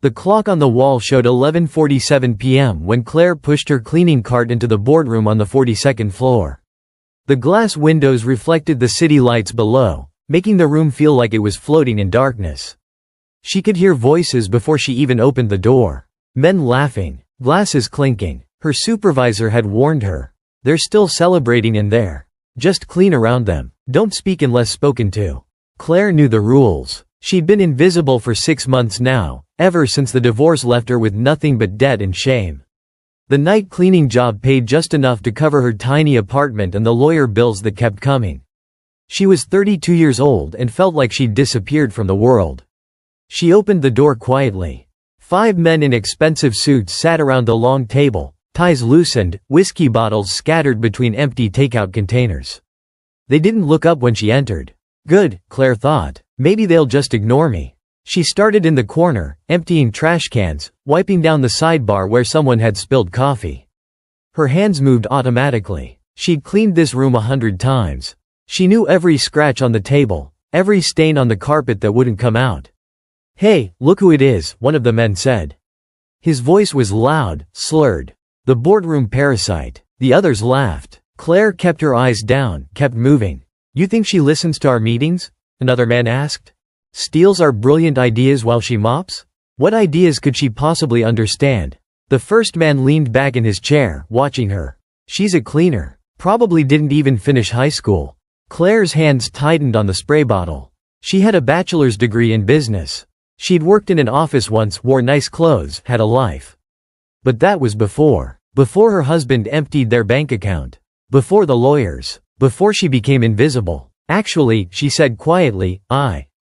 The clock on the wall showed 11:47 p.m. when Claire pushed her cleaning cart into the boardroom on the 42nd floor. The glass windows reflected the city lights below, making the room feel like it was floating in darkness. She could hear voices before she even opened the door. Men laughing, glasses clinking. Her supervisor had warned her. They're still celebrating in there. Just clean around them. Don't speak unless spoken to. Claire knew the rules. She'd been invisible for 6 months now, ever since the divorce left her with nothing but debt and shame. The night cleaning job paid just enough to cover her tiny apartment and the lawyer bills that kept coming. She was 32 years old and felt like she'd disappeared from the world. She opened the door quietly. 5 men in expensive suits sat around the long table, ties loosened, whiskey bottles scattered between empty takeout containers. They didn't look up when she entered. Good, Claire thought. Maybe they'll just ignore me. She started in the corner, emptying trash cans, wiping down the sidebar where someone had spilled coffee. Her hands moved automatically. She'd cleaned this room 100 times. She knew every scratch on the table, every stain on the carpet that wouldn't come out. "Hey, look who it is," one of the men said. His voice was loud, slurred. "The boardroom parasite." The others laughed. Claire kept her eyes down, kept moving. "You think she listens to our meetings?" another man asked. "Steals our brilliant ideas while she mops? What ideas could she possibly understand?" The first man leaned back in his chair, watching her. "She's a cleaner. Probably didn't even finish high school." Claire's hands tightened on the spray bottle. She had a bachelor's degree in business. She'd worked in an office once, wore nice clothes, had a life. But that was before her husband emptied their bank account. Before the lawyers. Before she became invisible. "Actually," she said quietly,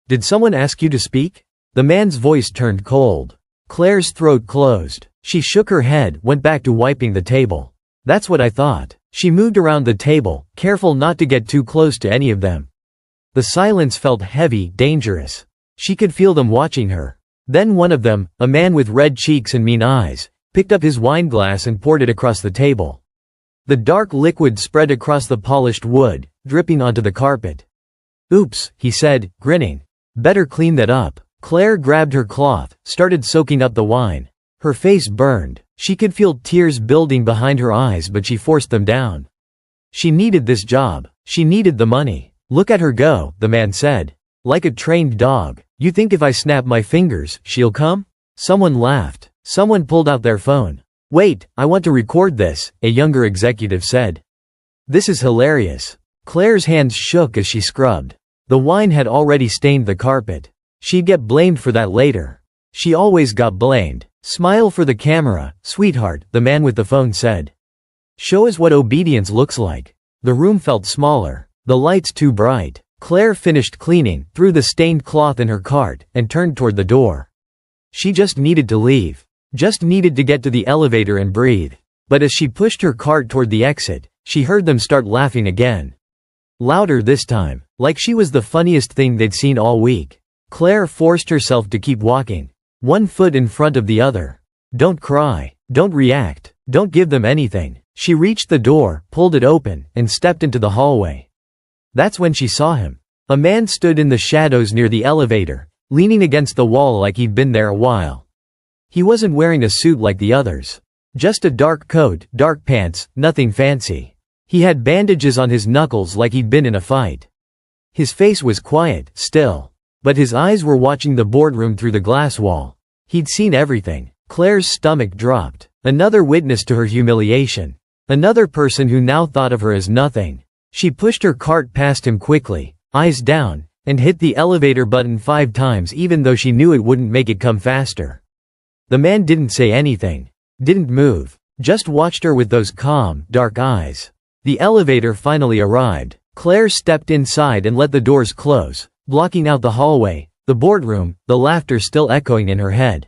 Did someone ask you to speak?" The man's voice turned cold. Claire's throat closed. She shook her head, went back to wiping the table. "That's what I thought." She moved around the table, careful not to get too close to any of them. The silence felt heavy, dangerous. She could feel them watching her. Then one of them, a man with red cheeks and mean eyes, picked up his wineglass and poured it across the table. The dark liquid spread across the polished wood, dripping onto the carpet. "Oops," he said, grinning. "Better clean that up." Claire grabbed her cloth, started soaking up the wine. Her face burned. She could feel tears building behind her eyes, but she forced them down. She needed this job. She needed the money. "Look at her go," the man said. "Like a trained dog. You think if I snap my fingers, she'll come?" Someone laughed. Someone pulled out their phone. "Wait, I want to record this," a younger executive said. "This is hilarious." Claire's hands shook as she scrubbed. The wine had already stained the carpet. She'd get blamed for that later. She always got blamed. "Smile for the camera, sweetheart," the man with the phone said. "Show us what obedience looks like." The room felt smaller. The lights too bright. Claire finished cleaning, threw the stained cloth in her cart, and turned toward the door. She just needed to leave. Just needed to get to the elevator and breathe. But as she pushed her cart toward the exit, she heard them start laughing again. Louder this time, like she was the funniest thing they'd seen all week. Claire forced herself to keep walking, one foot in front of the other. Don't cry. Don't react. Don't give them anything. She reached the door, pulled it open, and stepped into the hallway. That's when she saw him. A man stood in the shadows near the elevator, leaning against the wall like he'd been there a while. He wasn't wearing a suit like the others. Just a dark coat, dark pants, nothing fancy. He had bandages on his knuckles like he'd been in a fight. His face was quiet, still. But his eyes were watching the boardroom through the glass wall. He'd seen everything. Claire's stomach dropped. Another witness to her humiliation. Another person who now thought of her as nothing. She pushed her cart past him quickly, eyes down, and hit the elevator button 5 times even though she knew it wouldn't make it come faster. The man didn't say anything. Didn't move. Just watched her with those calm, dark eyes. The elevator finally arrived. Claire stepped inside and let the doors close, blocking out the hallway, the boardroom, the laughter still echoing in her head.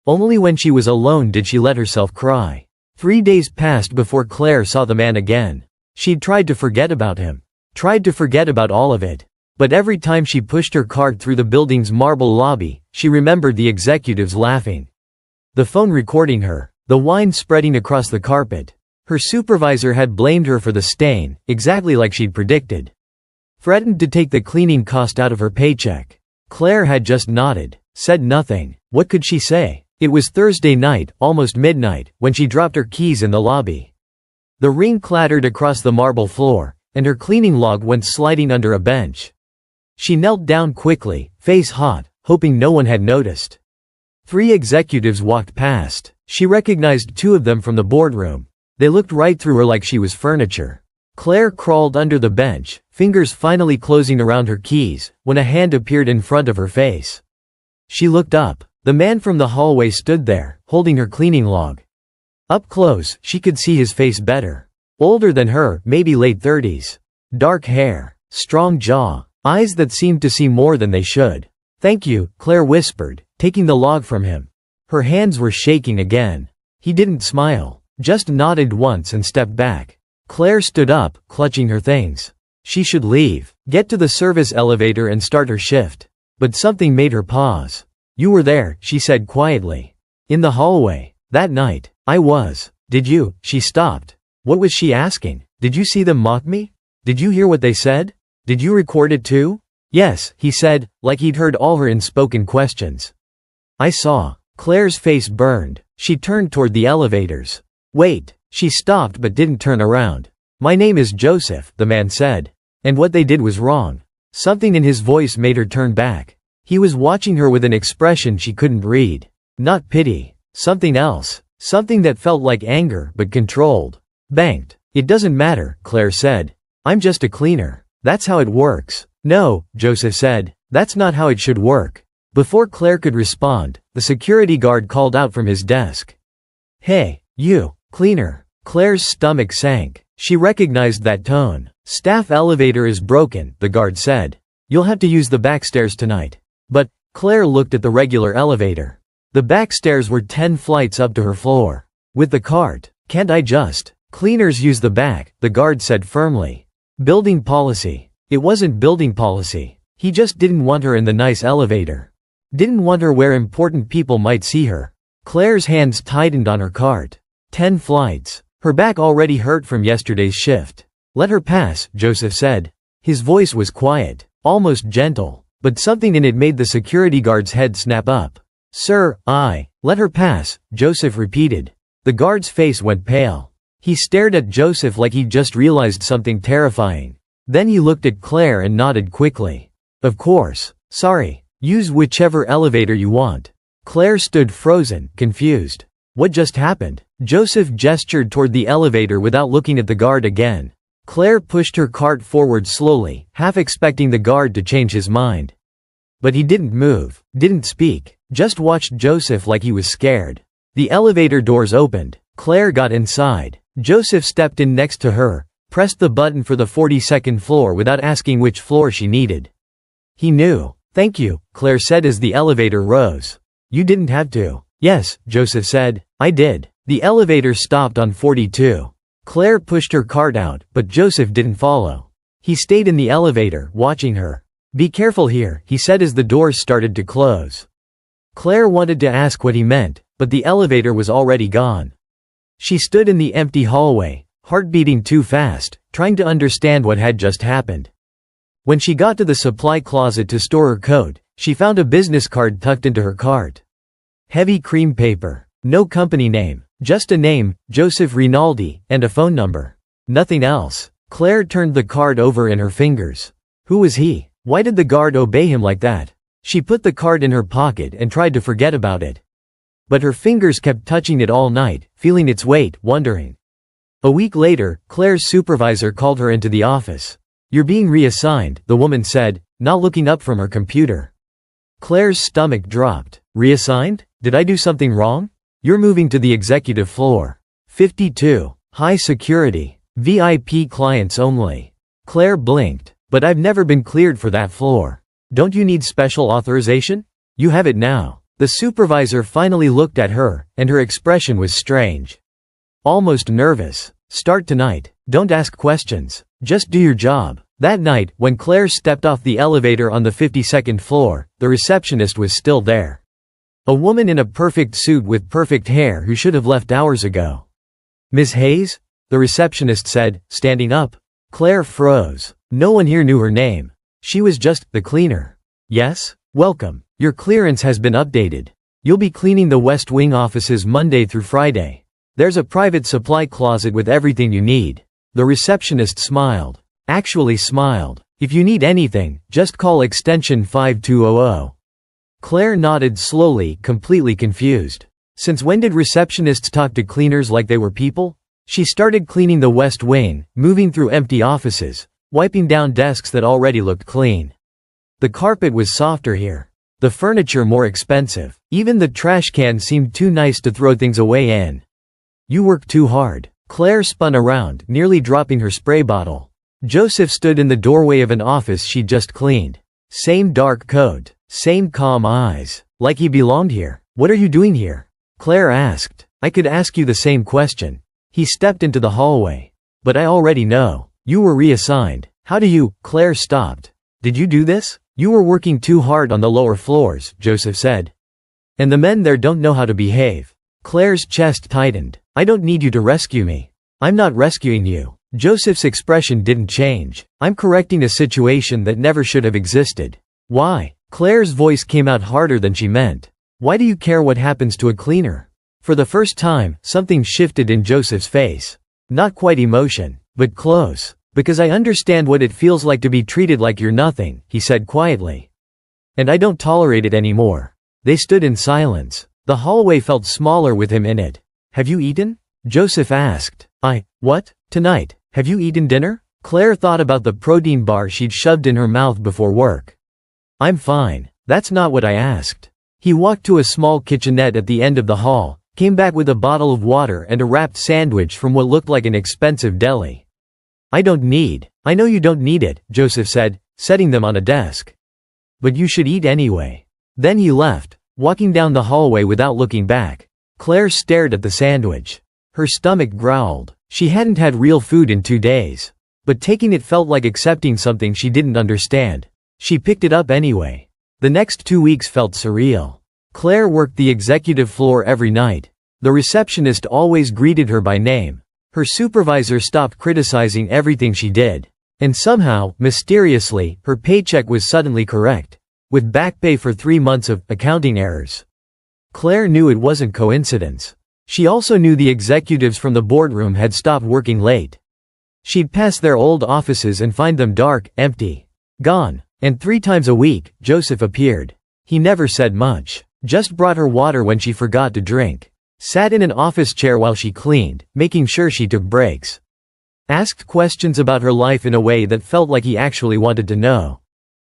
Only when she was alone did she let herself cry. 3 days passed before Claire saw the man again. She'd tried to forget about him. Tried to forget about all of it. But every time she pushed her cart through the building's marble lobby, she remembered the executives laughing. The phone recording her. The wine spreading across the carpet. Her supervisor had blamed her for the stain, exactly like she'd predicted. Threatened to take the cleaning cost out of her paycheck. Claire had just nodded. Said nothing. What could she say? It was Thursday night, almost midnight, when she dropped her keys in the lobby. The ring clattered across the marble floor, and her cleaning log went sliding under a bench. She knelt down quickly, face hot, hoping no one had noticed. 3 executives walked past. She recognized 2 of them from the boardroom. They looked right through her like she was furniture. Claire crawled under the bench, fingers finally closing around her keys, when a hand appeared in front of her face. She looked up. The man from the hallway stood there, holding her cleaning log. Up close, she could see his face better. Older than her, maybe late 30s. Dark hair, strong jaw, eyes that seemed to see more than they should. "Thank you," Claire whispered, taking the log from him. Her hands were shaking again. He didn't smile, just nodded once and stepped back. Claire stood up, clutching her things. She should leave, get to the service elevator and start her shift. But something made her pause. "You were there," she said quietly. "In the hallway. That night." "I was." "Did you?" She stopped. What was she asking? "Did you see them mock me? Did you hear what they said? Did you record it too?" "Yes," he said, like he'd heard all her unspoken questions. "I saw." Claire's face burned. She turned toward the elevators. "Wait." She stopped but didn't turn around. "My name is Joseph," the man said. "And what they did was wrong." Something in his voice made her turn back. He was watching her with an expression she couldn't read. Not pity. Something else. Something that felt like anger but controlled. Banked. "It doesn't matter," Claire said. "I'm just a cleaner. That's how it works." "No," Joseph said. "That's not how it should work." Before Claire could respond, the security guard called out from his desk. "Hey, you, cleaner." Claire's stomach sank. She recognized that tone. "Staff elevator is broken," the guard said. "You'll have to use the back stairs tonight." But Claire looked at the regular elevator. The back stairs were 10 flights up to her floor. "With the cart. Can't I just?" "Cleaners use the back," the guard said firmly. "Building policy." It wasn't building policy. He just didn't want her in the nice elevator. Didn't want her where important people might see her. Claire's hands tightened on her cart. 10 flights. Her back already hurt from yesterday's shift. "Let her pass," Joseph said. His voice was quiet, almost gentle, but something in it made the security guard's head snap up. "Sir, let her pass," Joseph repeated. The guard's face went pale. He stared at Joseph like he'd just realized something terrifying. Then he looked at Claire and nodded quickly. "Of course. Sorry. Use whichever elevator you want." Claire stood frozen, confused. What just happened? Joseph gestured toward the elevator without looking at the guard again. Claire pushed her cart forward slowly, half expecting the guard to change his mind. But he didn't move, didn't speak, just watched Joseph like he was scared. The elevator doors opened. Claire got inside. Joseph stepped in next to her, pressed the button for the 42nd floor without asking which floor she needed. He knew. "Thank you," Claire said as the elevator rose. "You didn't have to." "Yes," Joseph said. "I did." The elevator stopped on 42. Claire pushed her cart out, but Joseph didn't follow. He stayed in the elevator, watching her. "Be careful here," he said as the doors started to close. Claire wanted to ask what he meant, but the elevator was already gone. She stood in the empty hallway, heart beating too fast, trying to understand what had just happened. When she got to the supply closet to store her coat, she found a business card tucked into her cart. Heavy cream paper. No company name. Just a name, Joseph Rinaldi, and a phone number. Nothing else. Claire turned the card over in her fingers. Who was he? Why did the guard obey him like that? She put the card in her pocket and tried to forget about it. But her fingers kept touching it all night, feeling its weight, wondering. A week later, Claire's supervisor called her into the office. "You're being reassigned," the woman said, not looking up from her computer. Claire's stomach dropped. "Reassigned? Did I do something wrong?" "You're moving to the executive floor. 52. High security. VIP clients only." Claire blinked. "But I've never been cleared for that floor." "Don't you need special authorization? You have it now." The supervisor finally looked at her, and her expression was strange. Almost nervous. "Start tonight. Don't ask questions. Just do your job." That night, when Claire stepped off the elevator on the 52nd floor, the receptionist was still there. A woman in a perfect suit with perfect hair who should have left hours ago. "Miss Hayes?" the receptionist said, standing up. Claire froze. No one here knew her name. She was just the cleaner. "Yes?" Welcome. Your clearance has been updated. You'll be cleaning the West Wing offices Monday through Friday. There's a private supply closet with everything you need." The receptionist smiled. Actually smiled. "If you need anything, just call extension 5200. Claire nodded slowly, completely confused. Since when did receptionists talk to cleaners like they were people? She started cleaning the West Wing, moving through empty offices, wiping down desks that already looked clean. The carpet was softer here. The furniture more expensive. Even the trash can seemed too nice to throw things away in. "You work too hard." Claire spun around, nearly dropping her spray bottle. Joseph stood in the doorway of an office she'd just cleaned. Same dark coat, same calm eyes, like he belonged here. "What are you doing here?" Claire asked. "I could ask you the same question." He stepped into the hallway. "But I already know. You were reassigned." "How do you—" Claire stopped. "Did you do this?" "You were working too hard on the lower floors," Joseph said. "And the men there don't know how to behave." Claire's chest tightened. "I don't need you to rescue me." "I'm not rescuing you." Joseph's expression didn't change. "I'm correcting a situation that never should have existed." "Why?" Claire's voice came out harder than she meant. "Why do you care what happens to a cleaner?" For the first time, something shifted in Joseph's face. Not quite emotion, but close. "Because I understand what it feels like to be treated like you're nothing," he said quietly. "And I don't tolerate it anymore." They stood in silence. The hallway felt smaller with him in it. "Have you eaten?" Joseph asked. What? Tonight. Have you eaten dinner?" Claire thought about the protein bar she'd shoved in her mouth before work. "I'm fine. That's not what I asked." He walked to a small kitchenette at the end of the hall, came back with a bottle of water and a wrapped sandwich from what looked like an expensive deli. "I know you don't need it," Joseph said, setting them on a desk. "But you should eat anyway." Then he left, walking down the hallway without looking back. Claire stared at the sandwich. Her stomach growled. She hadn't had real food in 2 days. But taking it felt like accepting something she didn't understand. She picked it up anyway. The next 2 weeks felt surreal. Claire worked the executive floor every night. The receptionist always greeted her by name. Her supervisor stopped criticizing everything she did. And somehow, mysteriously, her paycheck was suddenly correct, with back pay for 3 months of accounting errors. Claire knew it wasn't coincidence. She also knew the executives from the boardroom had stopped working late. She'd pass their old offices and find them dark, empty, gone. And 3 times a week, Joseph appeared. He never said much. Just brought her water when she forgot to drink. Sat in an office chair while she cleaned, making sure she took breaks. Asked questions about her life in a way that felt like he actually wanted to know.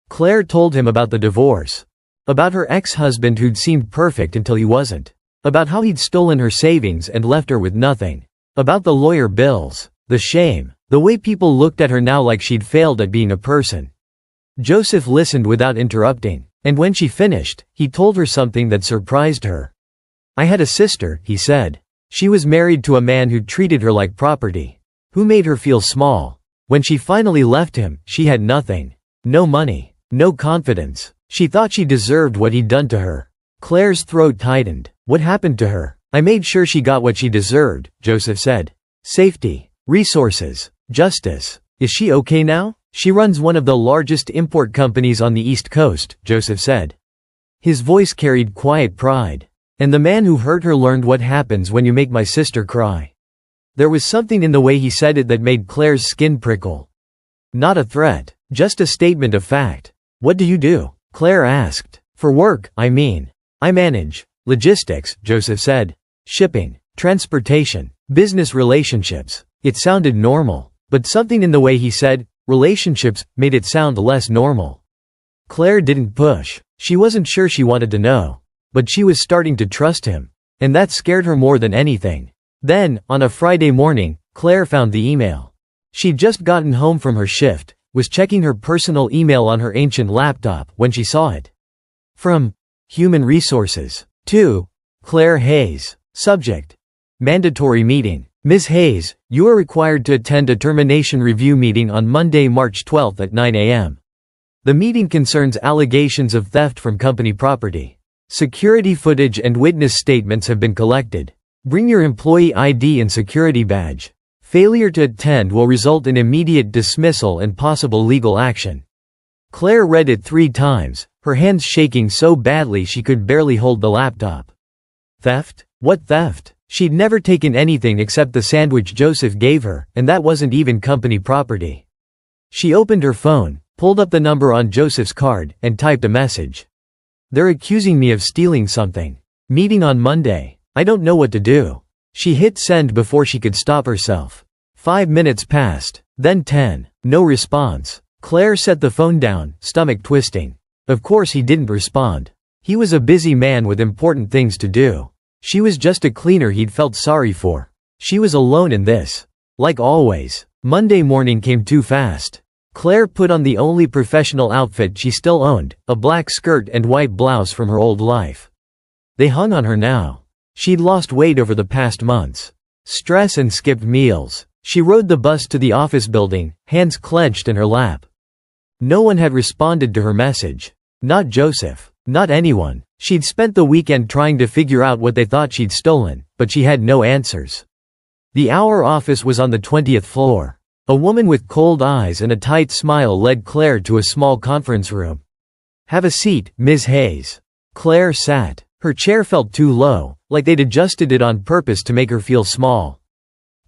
Claire told him about the divorce. About her ex-husband who'd seemed perfect until he wasn't. About how he'd stolen her savings and left her with nothing. About the lawyer bills. The shame. The way people looked at her now like she'd failed at being a person. Joseph listened without interrupting, and when she finished, he told her something that surprised her. "I had a sister," he said. "She was married to a man who treated her like property. Who made her feel small. When she finally left him, she had nothing. No money. No confidence. She thought she deserved what he'd done to her." Claire's throat tightened. "What happened to her?" "I made sure she got what she deserved," Joseph said. "Safety. Resources. Justice. Is she okay now?" "She runs one of the largest import companies on the East Coast," Joseph said. His voice carried quiet pride. "And the man who hurt her learned what happens when you make my sister cry." There was something in the way he said it that made Claire's skin prickle. Not a threat, just a statement of fact. "What do you do?" Claire asked. "For work, I mean. I manage logistics," Joseph said. "Shipping, transportation, business relationships." It sounded normal, but something in the way he said relationships made it sound less normal. Claire didn't push. She wasn't sure she wanted to know. But she was starting to trust him. And that scared her more than anything. Then, on a Friday morning, Claire found the email. She'd just gotten home from her shift, was checking her personal email on her ancient laptop when she saw it. From Human Resources. To Claire Hayes. Subject: Mandatory meeting. Ms. Hayes, you are required to attend a termination review meeting on Monday, March 12 at 9 a.m. The meeting concerns allegations of theft from company property. Security footage and witness statements have been collected. Bring your employee ID and security badge. Failure to attend will result in immediate dismissal and possible legal action. Claire read it 3 times, her hands shaking so badly she could barely hold the laptop. Theft? What theft? She'd never taken anything except the sandwich Joseph gave her, and that wasn't even company property. She opened her phone, pulled up the number on Joseph's card, and typed a message. "They're accusing me of stealing something. Meeting on Monday. I don't know what to do." She hit send before she could stop herself. 5 minutes passed, then 10. No response. Claire set the phone down, stomach twisting. Of course he didn't respond. He was a busy man with important things to do. She was just a cleaner he'd felt sorry for. She was alone in this. Like always, Monday morning came too fast. Claire put on the only professional outfit she still owned, a black skirt and white blouse from her old life. They hung on her now. She'd lost weight over the past months. Stress and skipped meals. She rode the bus to the office building, hands clenched in her lap. No one had responded to her message. Not Joseph. Not anyone. She'd spent the weekend trying to figure out what they thought she'd stolen, but she had no answers. The Hour office was on the 20th floor. A woman with cold eyes and a tight smile led Claire to a small conference room. "Have a seat, Ms. Hayes." Claire sat. Her chair felt too low, like they'd adjusted it on purpose to make her feel small.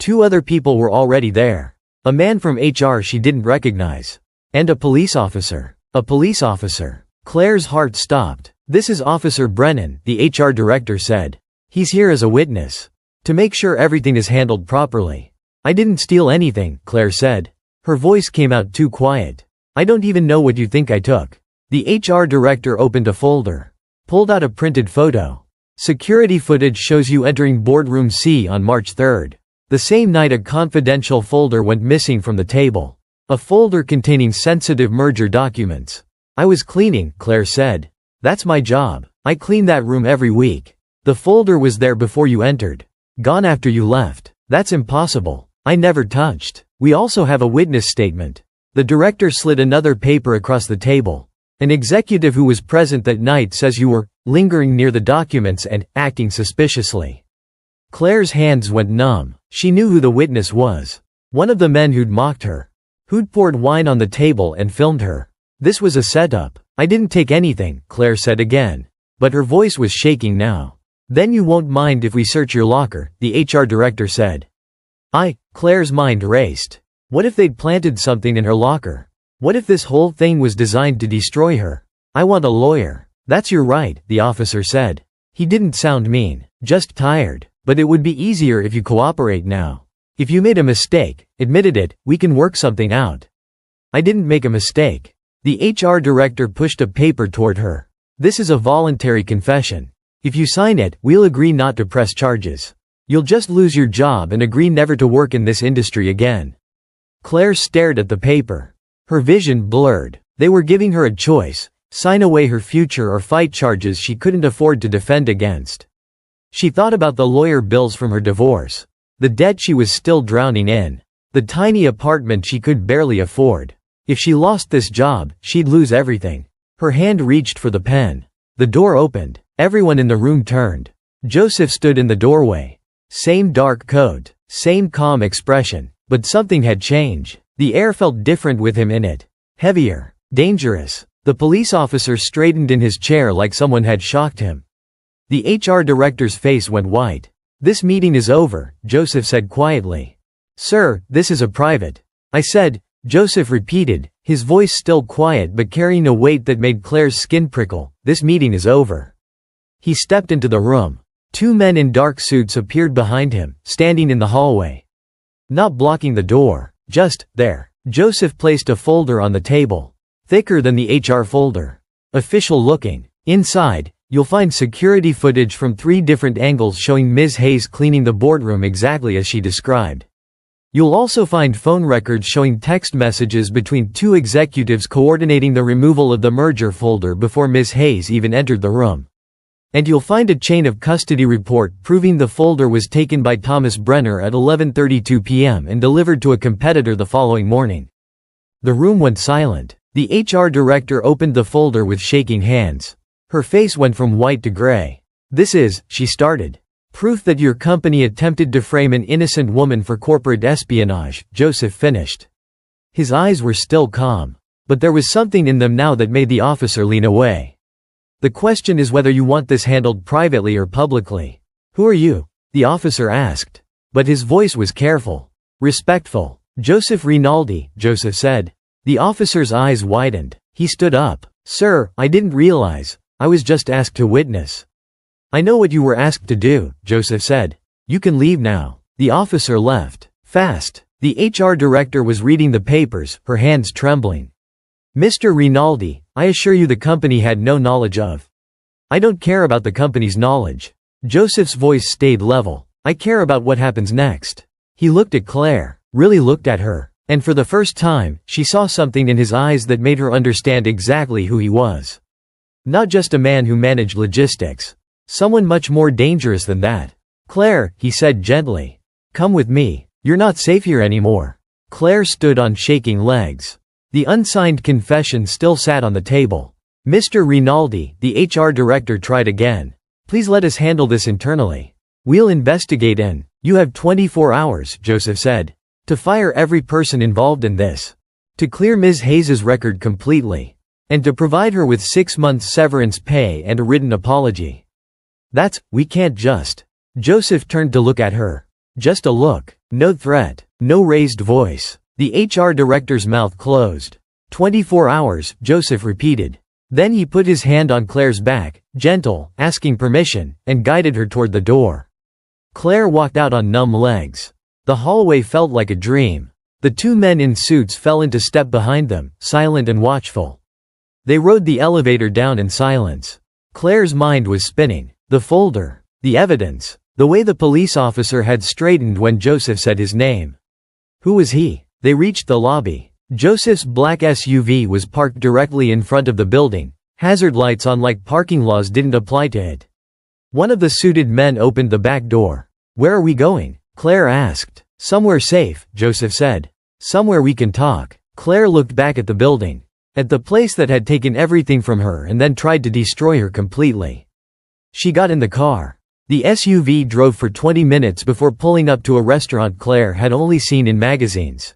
2 other people were already there. A man from HR she didn't recognize. And a police officer. A police officer. Claire's heart stopped. "This is Officer Brennan," the HR director said. "He's here as a witness. To make sure everything is handled properly." "I didn't steal anything," Claire said. Her voice came out too quiet. "I don't even know what you think I took." The HR director opened a folder. Pulled out a printed photo. "Security footage shows you entering Boardroom C on March 3rd. The same night a confidential folder went missing from the table. A folder containing sensitive merger documents." "I was cleaning," Claire said. "That's my job. I clean that room every week. The folder was there before you entered. Gone after you left. That's impossible. I never touched." "We also have a witness statement." The director slid another paper across the table. "An executive who was present that night says you were lingering near the documents and acting suspiciously." Claire's hands went numb. She knew who the witness was. One of the men who'd mocked her. Who'd poured wine on the table and filmed her. This was a setup. "I didn't take anything," Claire said again. But her voice was shaking now. "Then you won't mind if we search your locker," the HR director said. Claire's mind raced. What if they'd planted something in her locker? What if this whole thing was designed to destroy her? "I want a lawyer." "That's your right," the officer said. He didn't sound mean, just tired. "But it would be easier if you cooperate now. If you made a mistake, admitted it, we can work something out." "I didn't make a mistake." The HR director pushed a paper toward her. "This is a voluntary confession. If you sign it, we'll agree not to press charges. You'll just lose your job and agree never to work in this industry again." Claire stared at the paper. Her vision blurred. They were giving her a choice: sign away her future or fight charges she couldn't afford to defend against. She thought about the lawyer bills from her divorce. The debt she was still drowning in. The tiny apartment she could barely afford. If she lost this job, she'd lose everything. Her hand reached for the pen. The door opened. Everyone in the room turned. Joseph stood in the doorway. Same dark coat, same calm expression, but something had changed. The air felt different with him in it. Heavier. Dangerous. The police officer straightened in his chair like someone had shocked him. The HR director's face went white. "This meeting is over," Joseph said quietly. "Sir, this is a private." "I said," Joseph repeated, his voice still quiet but carrying a weight that made Claire's skin prickle. "This meeting is over." He stepped into the room. 2 men in dark suits appeared behind him, standing in the hallway. Not blocking the door, just there. Joseph placed a folder on the table. Thicker than the HR folder. Official looking. Inside, you'll find security footage from 3 different angles showing Ms. Hayes cleaning the boardroom exactly as she described. You'll also find phone records showing text messages between 2 executives coordinating the removal of the merger folder before Ms. Hayes even entered the room. And you'll find a chain of custody report proving the folder was taken by Thomas Brenner at 11:32 p.m. and delivered to a competitor the following morning. The room went silent. The HR director opened the folder with shaking hands. Her face went from white to gray. "This is," she started. "Proof that your company attempted to frame an innocent woman for corporate espionage," Joseph finished. His eyes were still calm. But there was something in them now that made the officer lean away. "The question is whether you want this handled privately or publicly." "Who are you?" the officer asked. But his voice was careful. Respectful. "Joseph Rinaldi," Joseph said. The officer's eyes widened. He stood up. "Sir, I didn't realize. I was just asked to witness." "I know what you were asked to do," Joseph said. "You can leave now." The officer left. Fast. The HR director was reading the papers, her hands trembling. "Mr. Rinaldi, I assure you the company had no knowledge of." "I don't care about the company's knowledge." Joseph's voice stayed level. "I care about what happens next." He looked at Claire, really looked at her, and for the first time, she saw something in his eyes that made her understand exactly who he was. Not just a man who managed logistics. Someone much more dangerous than that. "Claire," he said gently. "Come with me. You're not safe here anymore." Claire stood on shaking legs. The unsigned confession still sat on the table. "Mr. Rinaldi," the HR director tried again. "Please let us handle this internally. We'll investigate and—" "You have 24 hours, Joseph said, to fire every person involved in this. To clear Ms. Hayes's record completely. And to provide her with 6 months severance pay and a written apology. We can't just—" Joseph turned to look at her. Just a look. No threat. No raised voice. The HR director's mouth closed. 24 hours, Joseph repeated. Then he put his hand on Claire's back, gentle, asking permission, and guided her toward the door. Claire walked out on numb legs. The hallway felt like a dream. The two men in suits fell into step behind them, silent and watchful. They rode the elevator down in silence. Claire's mind was spinning. The folder. The evidence. The way the police officer had straightened when Joseph said his name. Who was he? They reached the lobby. Joseph's black SUV was parked directly in front of the building. Hazard lights on like parking laws didn't apply to it. One of the suited men opened the back door. "Where are we going?" Claire asked. "Somewhere safe," Joseph said. "Somewhere we can talk." Claire looked back at the building. At the place that had taken everything from her and then tried to destroy her completely. She got in the car. The SUV drove for 20 minutes before pulling up to a restaurant Claire had only seen in magazines.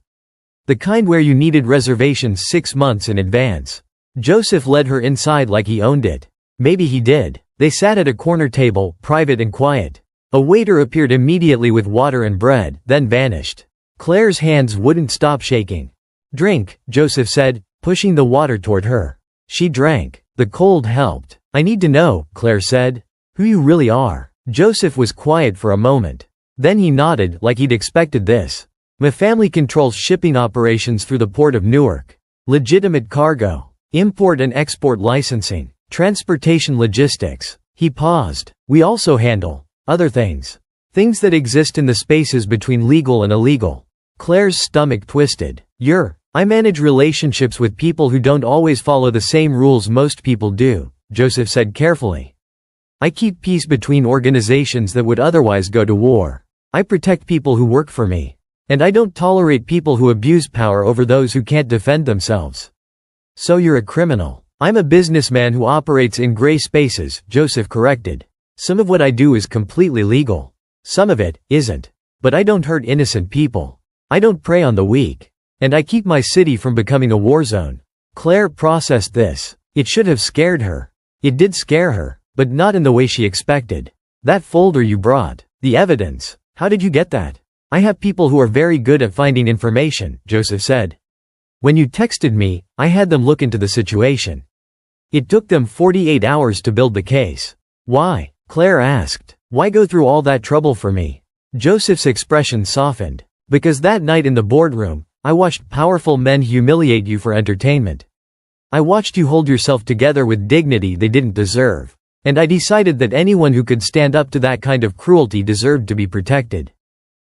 The kind where you needed reservations 6 months in advance. Joseph led her inside like he owned it. Maybe he did. They sat at a corner table, private and quiet. A waiter appeared immediately with water and bread, then vanished. Claire's hands wouldn't stop shaking. "Drink," Joseph said, pushing the water toward her. She drank. The cold helped. "I need to know," Claire said. "Who you really are." Joseph was quiet for a moment. Then he nodded like he'd expected this. "My family controls shipping operations through the port of Newark. Legitimate cargo. Import and export licensing. Transportation logistics." He paused. "We also handle other things. Things that exist in the spaces between legal and illegal." Claire's stomach twisted. I manage relationships with people who don't always follow the same rules most people do," Joseph said carefully. "I keep peace between organizations that would otherwise go to war. I protect people who work for me. And I don't tolerate people who abuse power over those who can't defend themselves." "So you're a criminal." "I'm a businessman who operates in gray spaces," Joseph corrected. "Some of what I do is completely legal. Some of it isn't. But I don't hurt innocent people. I don't prey on the weak. And I keep my city from becoming a war zone." Claire processed this. It should have scared her. It did scare her, but not in the way she expected. "That folder you brought. The evidence. How did you get that?" "I have people who are very good at finding information," Joseph said. "When you texted me, I had them look into the situation. It took them 48 hours to build the case." "Why?" Claire asked. "Why go through all that trouble for me?" Joseph's expression softened. "Because that night in the boardroom, I watched powerful men humiliate you for entertainment. I watched you hold yourself together with dignity they didn't deserve. And I decided that anyone who could stand up to that kind of cruelty deserved to be protected.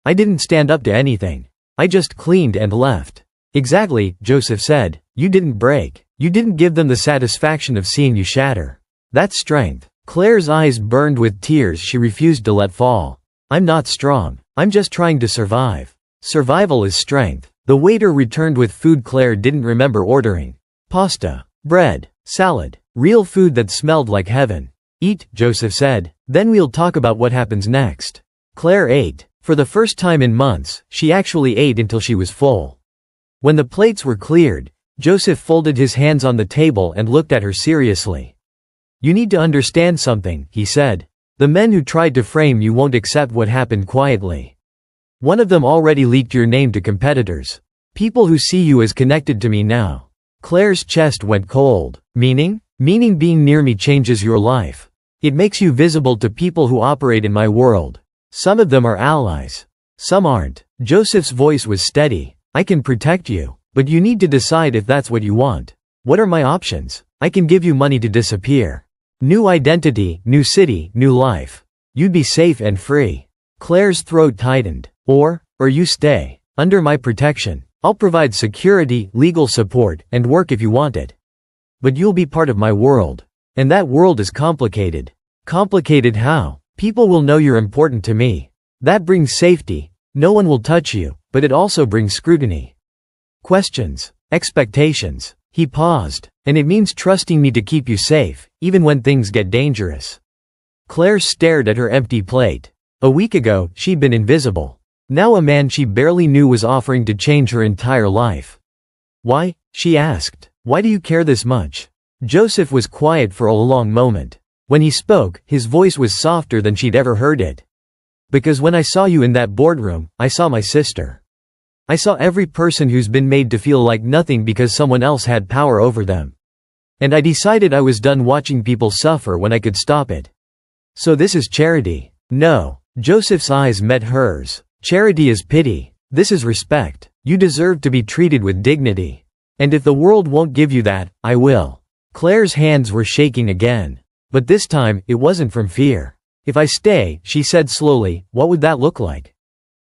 I didn't stand up to anything. I just cleaned and left." "Exactly," Joseph said. "You didn't break. You didn't give them the satisfaction of seeing you shatter. That's strength." Claire's eyes burned with tears she refused to let fall. "I'm not strong. I'm just trying to survive. Survival is strength." The waiter returned with food Claire didn't remember ordering. Pasta. Bread. Salad. Real food that smelled like heaven. "Eat," Joseph said. "Then we'll talk about what happens next." Claire ate. For the first time in months, she actually ate until she was full. When the plates were cleared, Joseph folded his hands on the table and looked at her seriously. "You need to understand something," he said. "The men who tried to frame you won't accept what happened quietly. One of them already leaked your name to competitors. People who see you as connected to me now." Claire's chest went cold. "Meaning? Meaning being near me changes your life. It makes you visible to people who operate in my world. Some of them are allies. Some aren't." Joseph's voice was steady. "I can protect you, but you need to decide if that's what you want." "What are my options?" "I can give you money to disappear. New identity, new city, new life. You'd be safe and free." Claire's throat tightened. Or you stay under my protection. I'll provide security, legal support, and work if you want it. But you'll be part of my world. And that world is complicated." "Complicated how?" "People will know you're important to me. That brings safety. No one will touch you, but it also brings scrutiny. Questions. Expectations." He paused. "And it means trusting me to keep you safe, even when things get dangerous." Claire stared at her empty plate. A week ago, she'd been invisible. Now a man she barely knew was offering to change her entire life. "Why?" she asked. "Why do you care this much?" Joseph was quiet for a long moment. When he spoke, his voice was softer than she'd ever heard it. "Because when I saw you in that boardroom, I saw my sister. I saw every person who's been made to feel like nothing because someone else had power over them. And I decided I was done watching people suffer when I could stop it. So this is charity." "No." Joseph's eyes met hers. "Charity is pity. This is respect. You deserve to be treated with dignity. And if the world won't give you that, I will." Claire's hands were shaking again. But this time, it wasn't from fear. "If I stay," she said slowly, "what would that look like?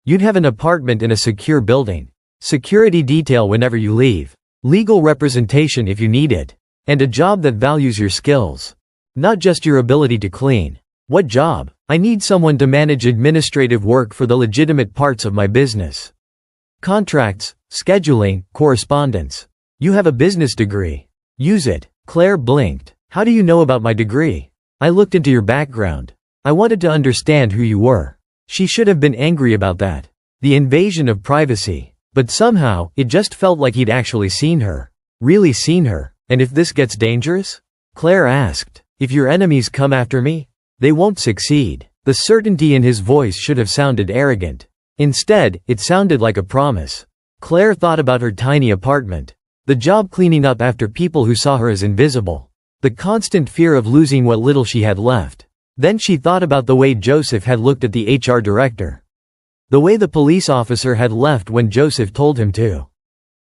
You'd have an apartment in a secure building. Security detail whenever you leave. Legal representation if you need it. And a job that values your skills. Not just your ability to clean." "What job?" "I need someone to manage administrative work for the legitimate parts of my business. Contracts, scheduling, correspondence. You have a business degree. Use it." Claire blinked. "How do you know about my degree?" "I looked into your background. I wanted to understand who you were." She should have been angry about that. The invasion of privacy. But somehow, it just felt like he'd actually seen her. Really seen her. "And if this gets dangerous?" Claire asked. "If your enemies come after me? They won't succeed." The certainty in his voice should have sounded arrogant. Instead, it sounded like a promise. Claire thought about her tiny apartment. The job cleaning up after people who saw her as invisible. The constant fear of losing what little she had left. Then she thought about the way Joseph had looked at the HR director. The way the police officer had left when Joseph told him to.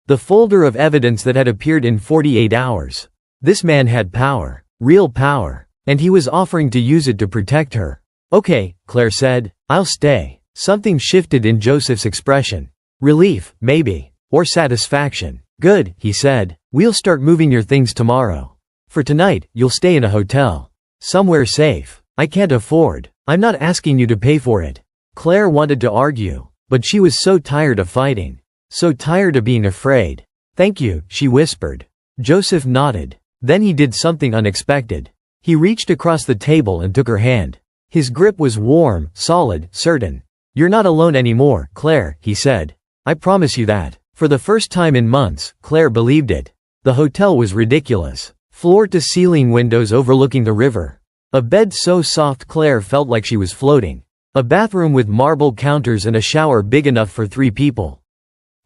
The folder of evidence that had appeared in 48 hours. This man had power. Real power. And he was offering to use it to protect her. "Okay," Claire said. "I'll stay." Something shifted in Joseph's expression. Relief, maybe. Or satisfaction. "Good," he said. "We'll start moving your things tomorrow. For tonight, you'll stay in a hotel. Somewhere safe. I can't afford. I'm not asking you to pay for it." Claire wanted to argue. But she was so tired of fighting. So tired of being afraid. "Thank you," she whispered. Joseph nodded. Then he did something unexpected. He reached across the table and took her hand. His grip was warm, solid, certain. "You're not alone anymore, Claire," he said. "I promise you that." For the first time in months, Claire believed it. The hotel was ridiculous. Floor-to-ceiling windows overlooking the river. A bed so soft Claire felt like she was floating. A bathroom with marble counters and a shower big enough for 3 people.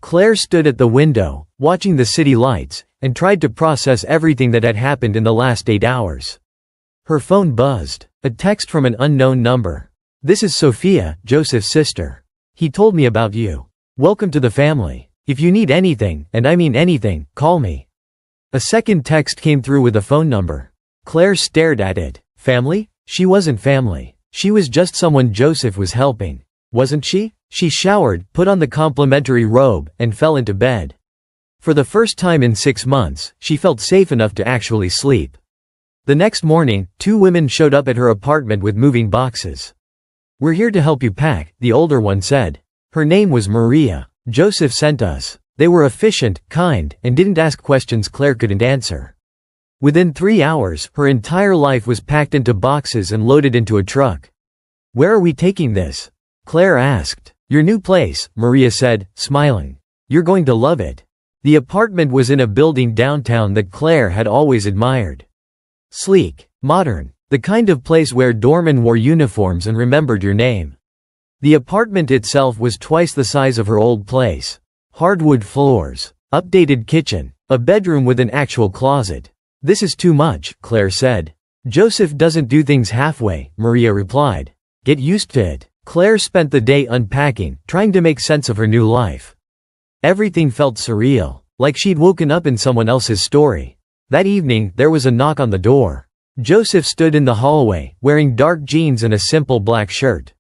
Claire stood at the window, watching the city lights, and tried to process everything that had happened in the last 8 hours. Her phone buzzed. A text from an unknown number. "This is Sophia, Joseph's sister. He told me about you. Welcome to the family. If you need anything, and I mean anything, call me." A second text came through with a phone number. Claire stared at it. Family? She wasn't family. She was just someone Joseph was helping. Wasn't she? She showered, put on the complimentary robe, and fell into bed. For the first time in 6 months, she felt safe enough to actually sleep. The next morning, 2 women showed up at her apartment with moving boxes. "We're here to help you pack," the older one said. Her name was Maria. "Joseph sent us." They were efficient, kind, and didn't ask questions Claire couldn't answer. Within 3 hours, her entire life was packed into boxes and loaded into a truck. "Where are we taking this?" Claire asked. "Your new place," Maria said, smiling. "You're going to love it." The apartment was in a building downtown that Claire had always admired. Sleek, modern, the kind of place where doormen wore uniforms and remembered your name. The apartment itself was twice the size of her old place. Hardwood floors, updated kitchen, a bedroom with an actual closet. "This is too much," Claire said. "Joseph doesn't do things halfway," Maria replied. "Get used to it." Claire spent the day unpacking, trying to make sense of her new life. Everything felt surreal, like she'd woken up in someone else's story. That evening, there was a knock on the door. Joseph stood in the hallway, wearing dark jeans and a simple black shirt.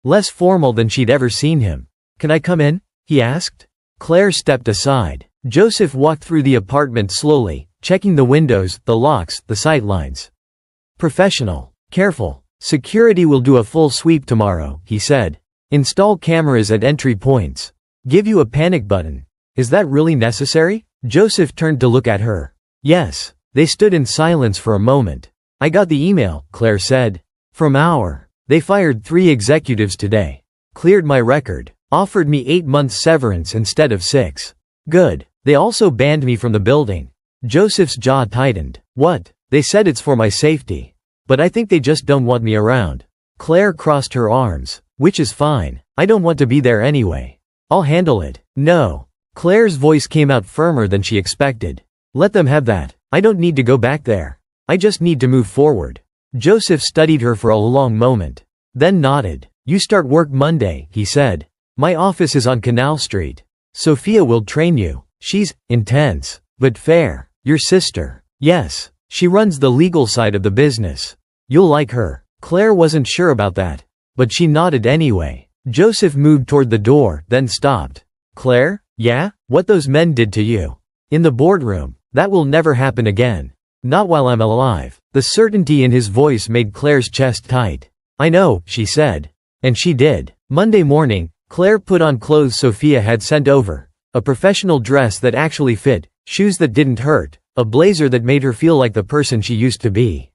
Less formal than she'd ever seen him. "Can I come in?" he asked. Claire stepped aside. Joseph walked through the apartment slowly, checking the windows, the locks, the sightlines. "Professional. Careful. Security will do a full sweep tomorrow," he said. "Install cameras at entry points. Give you a panic button." "Is that really necessary?" Joseph turned to look at her. "Yes." They stood in silence for a moment. "I got the email," Claire said. "From our. They fired 3 executives today. Cleared my record. Offered me 8 months severance instead of 6. Good. They also banned me from the building." Joseph's jaw tightened. "What?" "They said it's for my safety. But I think they just don't want me around." Claire crossed her arms. "Which is fine. I don't want to be there anyway. I'll handle it." "No." Claire's voice came out firmer than she expected. "Let them have that. I don't need to go back there. I just need to move forward." Joseph studied her for a long moment. Then nodded. "You start work Monday," he said. "My office is on Canal Street. Sophia will train you. She's intense, but fair. Your sister." "Yes. She runs the legal side of the business. You'll like her." Claire wasn't sure about that, but she nodded anyway. Joseph moved toward the door, then stopped. "Claire? Yeah? What those men did to you? In the boardroom. That will never happen again. Not while I'm alive." The certainty in his voice made Claire's chest tight. "I know," she said. And she did. Monday morning, Claire put on clothes Sophia had sent over. A professional dress that actually fit, shoes that didn't hurt, a blazer that made her feel like the person she used to be.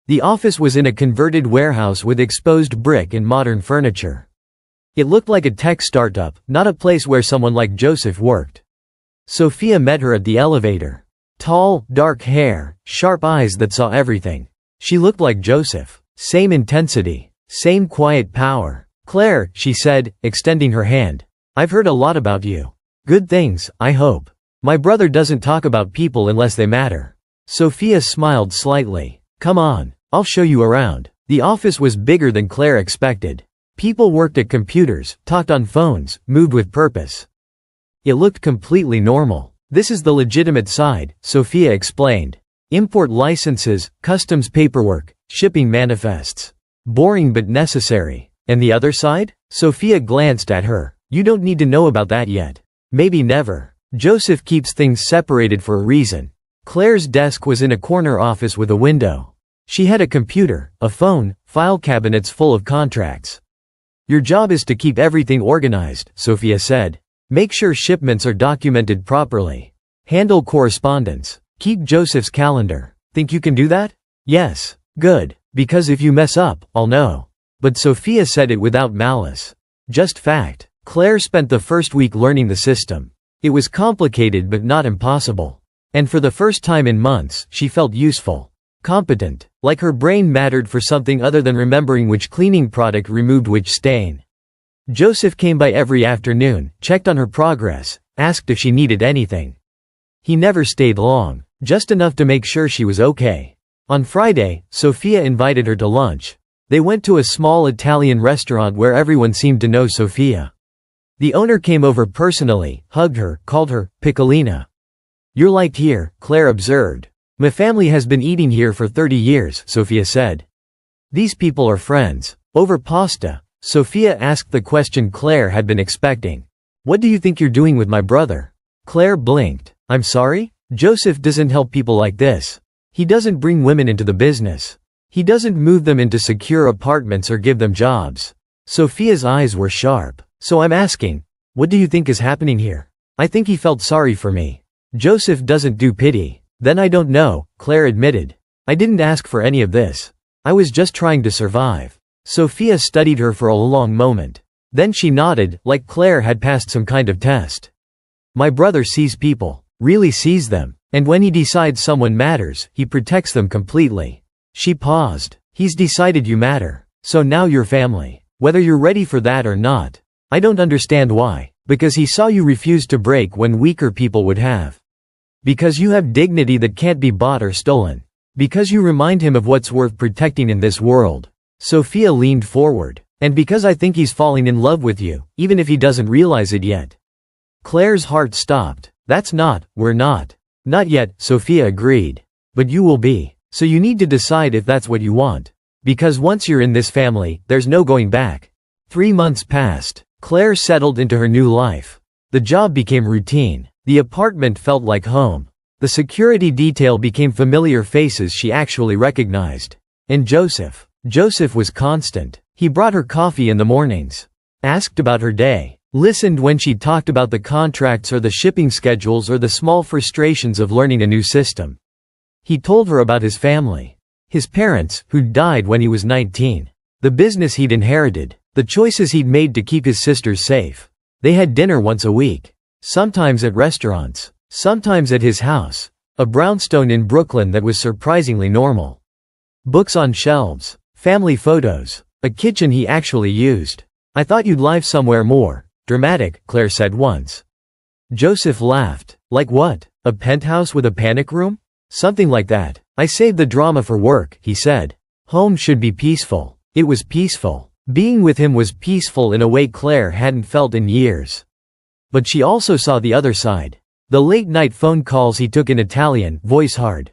The office was in a converted warehouse with exposed brick and modern furniture. It looked like a tech startup, not a place where someone like Joseph worked. Sophia met her at the elevator. Tall, dark hair, sharp eyes that saw everything. She looked like Joseph. Same intensity. Same quiet power. "Claire," she said, extending her hand. "I've heard a lot about you. Good things, I hope. My brother doesn't talk about people unless they matter." Sophia smiled slightly. "Come on, I'll show you around." The office was bigger than Claire expected. People worked at computers, talked on phones, moved with purpose. It looked completely normal. "This is the legitimate side," Sophia explained. "Import licenses, customs paperwork, shipping manifests. Boring but necessary." "And the other side?" Sophia glanced at her. "You don't need to know about that yet. Maybe never. Joseph keeps things separated for a reason." Claire's desk was in a corner office with a window. She had a computer, a phone, file cabinets full of contracts. "Your job is to keep everything organized," Sophia said. "Make sure shipments are documented properly. Handle correspondence. Keep Joseph's calendar. Think you can do that?" "Yes." "Good. Because if you mess up, I'll know." But Sophia said it without malice. Just fact. Claire spent the first week learning the system. It was complicated but not impossible. And for the first time in months, she felt useful. Competent. Like her brain mattered for something other than remembering which cleaning product removed which stain. Joseph came by every afternoon, checked on her progress, asked if she needed anything. He never stayed long, just enough to make sure she was okay. On Friday, Sophia invited her to lunch. They went to a small Italian restaurant where everyone seemed to know Sophia. The owner came over personally, hugged her, called her Piccolina. "You're liked here," Claire observed. "My family has been eating here for 30 years, Sophia said. "These people are friends." Over pasta, Sophia asked the question Claire had been expecting. "What do you think you're doing with my brother?" Claire blinked. "I'm sorry? Joseph doesn't help people like this. He doesn't bring women into the business. He doesn't move them into secure apartments or give them jobs." Sophia's eyes were sharp. "So I'm asking, what do you think is happening here?" "I think he felt sorry for me. Joseph doesn't do pity." "Then I don't know," Claire admitted. "I didn't ask for any of this. I was just trying to survive." Sophia studied her for a long moment. Then she nodded, like Claire had passed some kind of test. My brother sees people. Really sees them. And when he decides someone matters, he protects them completely. She paused. He's decided you matter. So now you're family. Whether you're ready for that or not. I don't understand why. Because he saw you refuse to break when weaker people would have. Because you have dignity that can't be bought or stolen. Because you remind him of what's worth protecting in this world. Sophia leaned forward. And because I think he's falling in love with you, even if he doesn't realize it yet. Claire's heart stopped. We're not. Not yet, Sophia agreed. But you will be. So you need to decide if that's what you want. Because once you're in this family, there's no going back. 3 months passed. Claire settled into her new life. The job became routine. The apartment felt like home. The security detail became familiar faces she actually recognized. And Joseph. Joseph was constant. He brought her coffee in the mornings. Asked about her day. Listened when she talked about the contracts or the shipping schedules or the small frustrations of learning a new system. He told her about his family. His parents, who'd died when he was 19. The business he'd inherited. The choices he'd made to keep his sisters safe. They had dinner once a week. Sometimes at restaurants. Sometimes at his house. A brownstone in Brooklyn that was surprisingly normal. Books on shelves. Family photos. A kitchen he actually used. I thought you'd live somewhere more dramatic, Claire said once. Joseph laughed. Like what? A penthouse with a panic room? Something like that. I saved the drama for work, he said. Home should be peaceful. It was peaceful. Being with him was peaceful in a way Claire hadn't felt in years. But she also saw the other side. The late-night phone calls he took in Italian, voice hard.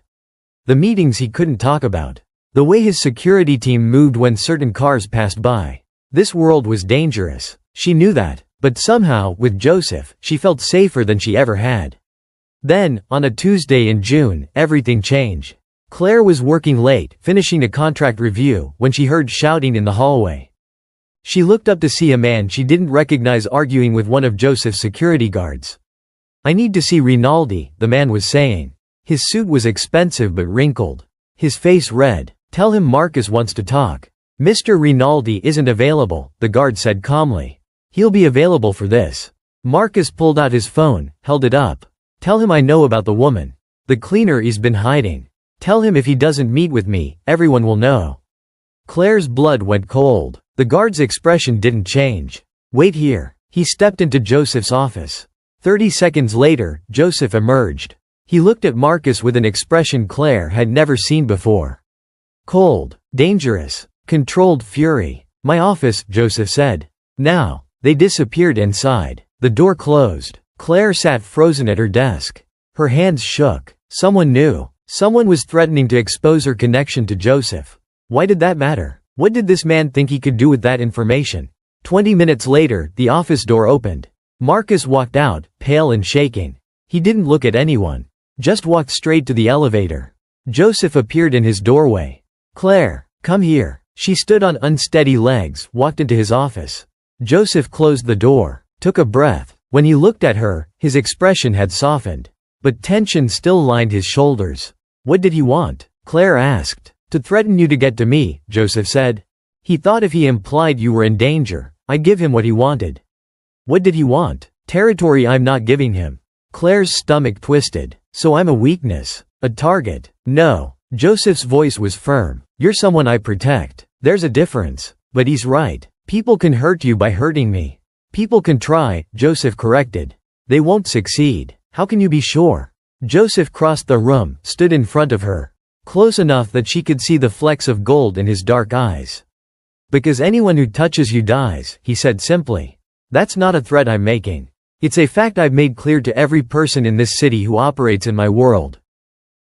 The meetings he couldn't talk about. The way his security team moved when certain cars passed by. This world was dangerous. She knew that. But somehow, with Joseph, she felt safer than she ever had. Then, on a Tuesday in June, everything changed. Claire was working late, finishing a contract review, when she heard shouting in the hallway. She looked up to see a man she didn't recognize arguing with one of Joseph's security guards. I need to see Rinaldi, the man was saying. His suit was expensive but wrinkled. His face red. Tell him Marcus wants to talk. Mr. Rinaldi isn't available, the guard said calmly. He'll be available for this. Marcus pulled out his phone, held it up. Tell him I know about the woman. The cleaner he's been hiding. Tell him if he doesn't meet with me, everyone will know. Claire's blood went cold. The guard's expression didn't change. Wait here. He stepped into Joseph's office. 30 seconds later, Joseph emerged. He looked at Marcus with an expression Claire had never seen before. Cold, dangerous, controlled fury. My office, Joseph said. Now. They disappeared inside. The door closed. Claire sat frozen at her desk. Her hands shook. Someone knew. Someone was threatening to expose her connection to Joseph. Why did that matter? What did this man think he could do with that information? 20 minutes later, the office door opened. Marcus walked out, pale and shaking. He didn't look at anyone. Just walked straight to the elevator. Joseph appeared in his doorway. Claire, come here. She stood on unsteady legs, walked into his office. Joseph closed the door, took a breath. When he looked at her, his expression had softened. But tension still lined his shoulders. What did he want? Claire asked. To threaten you to get to me, Joseph said. He thought if he implied you were in danger, I'd give him what he wanted. What did he want? Territory I'm not giving him. Claire's stomach twisted. So I'm a weakness? A target? No. Joseph's voice was firm. You're someone I protect. There's a difference. But he's right. People can hurt you by hurting me. People can try, Joseph corrected. They won't succeed. How can you be sure? Joseph crossed the room, stood in front of her. Close enough that she could see the flecks of gold in his dark eyes. Because anyone who touches you dies, he said simply. That's not a threat I'm making. It's a fact I've made clear to every person in this city who operates in my world.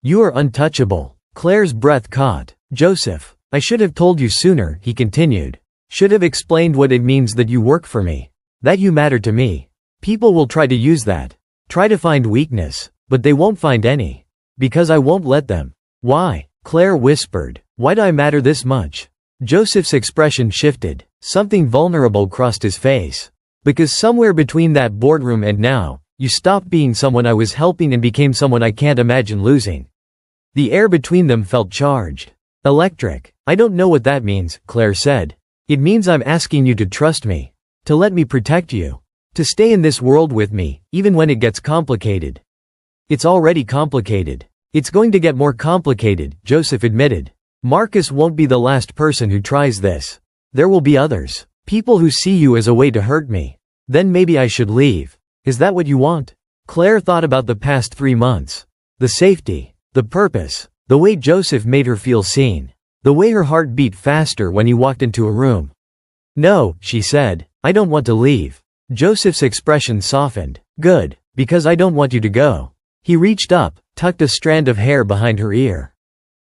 You are untouchable. Claire's breath caught. Joseph, I should have told you sooner, he continued. Should have explained what it means that you work for me. That you matter to me. People will try to use that. Try to find weakness. But they won't find any. Because I won't let them. Why? Claire whispered. Why do I matter this much? Joseph's expression shifted. Something vulnerable crossed his face. Because somewhere between that boardroom and now, you stopped being someone I was helping and became someone I can't imagine losing. The air between them felt charged. Electric. I don't know what that means, Claire said. It means I'm asking you to trust me. To let me protect you. To stay in this world with me, even when it gets complicated. It's already complicated. It's going to get more complicated, Joseph admitted. Marcus won't be the last person who tries this. There will be others. People who see you as a way to hurt me. Then maybe I should leave. Is that what you want? Claire thought about the past 3 months. The safety. The purpose. The way Joseph made her feel seen. The way her heart beat faster when he walked into a room. No, she said. I don't want to leave. Joseph's expression softened. Good, because I don't want you to go. He reached up, tucked a strand of hair behind her ear.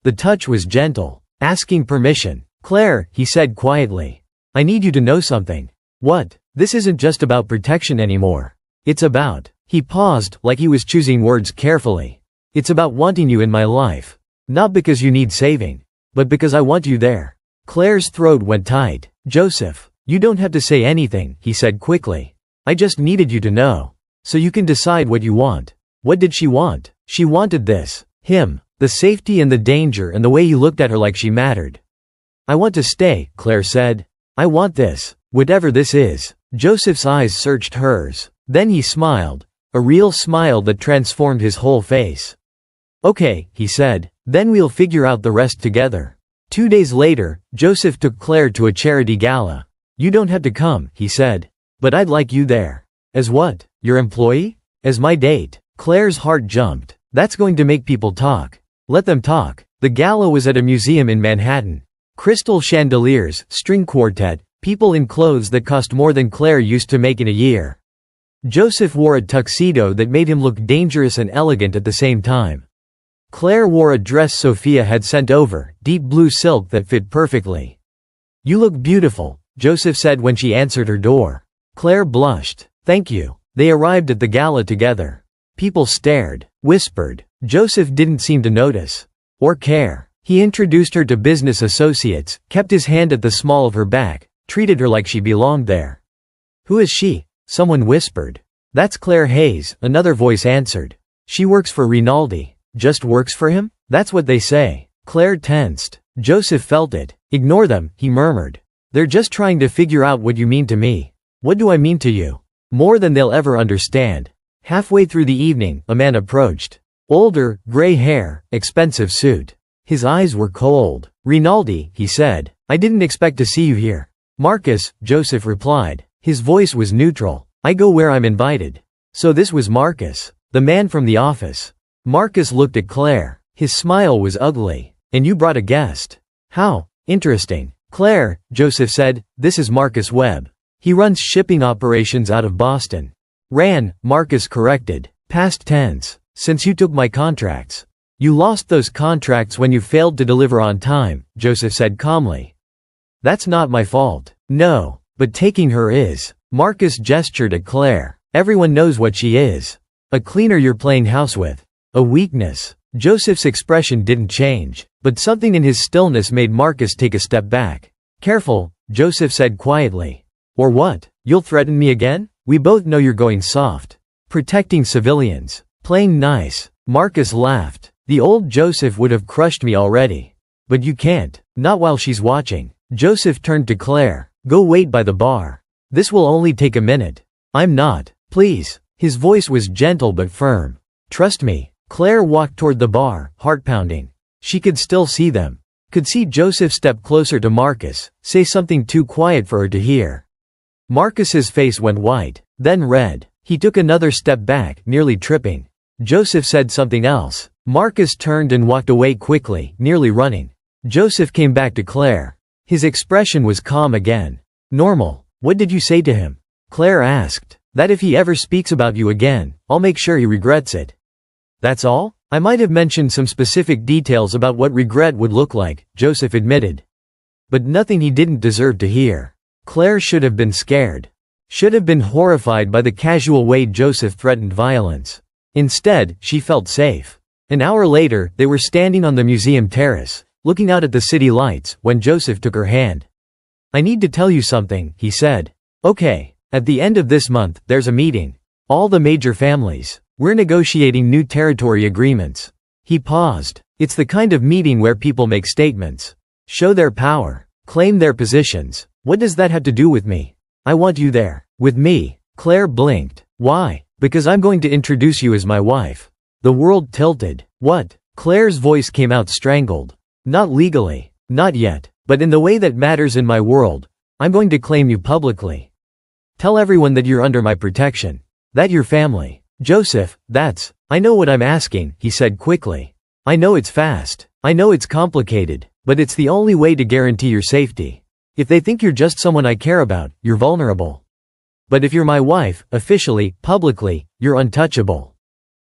The touch was gentle, asking permission. Claire, he said quietly. I need you to know something. What? This isn't just about protection anymore. It's about. He paused, like he was choosing words carefully. It's about wanting you in my life. Not because you need saving, but because I want you there. Claire's throat went tight. Joseph, you don't have to say anything, he said quickly. I just needed you to know. So you can decide what you want. What did she want? She wanted this. Him. The safety and the danger and the way he looked at her like she mattered. I want to stay, Claire said. I want this. Whatever this is. Joseph's eyes searched hers. Then he smiled. A real smile that transformed his whole face. Okay, he said. Then we'll figure out the rest together. 2 days later, Joseph took Claire to a charity gala. You don't have to come, he said. But I'd like you there. As what? Your employee? As my date. Claire's heart jumped. That's going to make people talk. Let them talk. The gala was at a museum in Manhattan. Crystal chandeliers, string quartet, people in clothes that cost more than Claire used to make in a year. Joseph wore a tuxedo that made him look dangerous and elegant at the same time. Claire wore a dress Sophia had sent over, deep blue silk that fit perfectly. You look beautiful, Joseph said when she answered her door. Claire blushed. Thank you. They arrived at the gala together. People stared, whispered. Joseph didn't seem to notice. Or care. He introduced her to business associates, kept his hand at the small of her back, treated her like she belonged there. Who is she? Someone whispered. That's Claire Hayes, another voice answered. She works for Rinaldi. Just works for him? That's what they say. Claire tensed. Joseph felt it. Ignore them, he murmured. They're just trying to figure out what you mean to me. What do I mean to you? More than they'll ever understand. Halfway through the evening, a man approached. Older, gray hair, expensive suit. His eyes were cold. Rinaldi, he said. I didn't expect to see you here. Marcus, Joseph replied. His voice was neutral. I go where I'm invited. So this was Marcus, the man from the office. Marcus looked at Claire. His smile was ugly. And you brought a guest. How? Interesting. Claire, Joseph said, this is Marcus Webb. He runs shipping operations out of Boston. Ran, Marcus corrected. Past tense. Since you took my contracts. You lost those contracts when you failed to deliver on time, Joseph said calmly. That's not my fault. No, but taking her is. Marcus gestured at Claire. Everyone knows what she is. A cleaner you're playing house with. A weakness. Joseph's expression didn't change, but something in his stillness made Marcus take a step back. Careful, Joseph said quietly. Or what? You'll threaten me again? We both know you're going soft. Protecting civilians. Playing nice. Marcus laughed. The old Joseph would have crushed me already. But you can't. Not while she's watching. Joseph turned to Claire. Go wait by the bar. This will only take a minute. I'm not. Please. His voice was gentle but firm. Trust me. Claire walked toward the bar, heart pounding. She could still see them. Could see Joseph step closer to Marcus, say something too quiet for her to hear. Marcus's face went white, then red. He took another step back, nearly tripping. Joseph said something else. Marcus turned and walked away quickly, nearly running. Joseph came back to Claire. His expression was calm again. Normal. What did you say to him? Claire asked. That if he ever speaks about you again, I'll make sure he regrets it. That's all? I might have mentioned some specific details about what regret would look like, Joseph admitted. But nothing he didn't deserve to hear. Claire should have been scared. Should have been horrified by the casual way Joseph threatened violence. Instead, she felt safe. An hour later, they were standing on the museum terrace, looking out at the city lights, when Joseph took her hand. I need to tell you something, he said. Okay. At the end of this month, there's a meeting. All the major families. We're negotiating new territory agreements. He paused. It's the kind of meeting where people make statements. Show their power. Claim their positions. What does that have to do with me? I want you there. With me. Claire blinked. Why? Because I'm going to introduce you as my wife. The world tilted. What? Claire's voice came out strangled. Not legally. Not yet. But in the way that matters in my world, I'm going to claim you publicly. Tell everyone that you're under my protection. That you're family. Joseph, I know what I'm asking, he said quickly. I know it's fast. I know it's complicated. But it's the only way to guarantee your safety. If they think you're just someone I care about, you're vulnerable. But if you're my wife, officially, publicly, you're untouchable.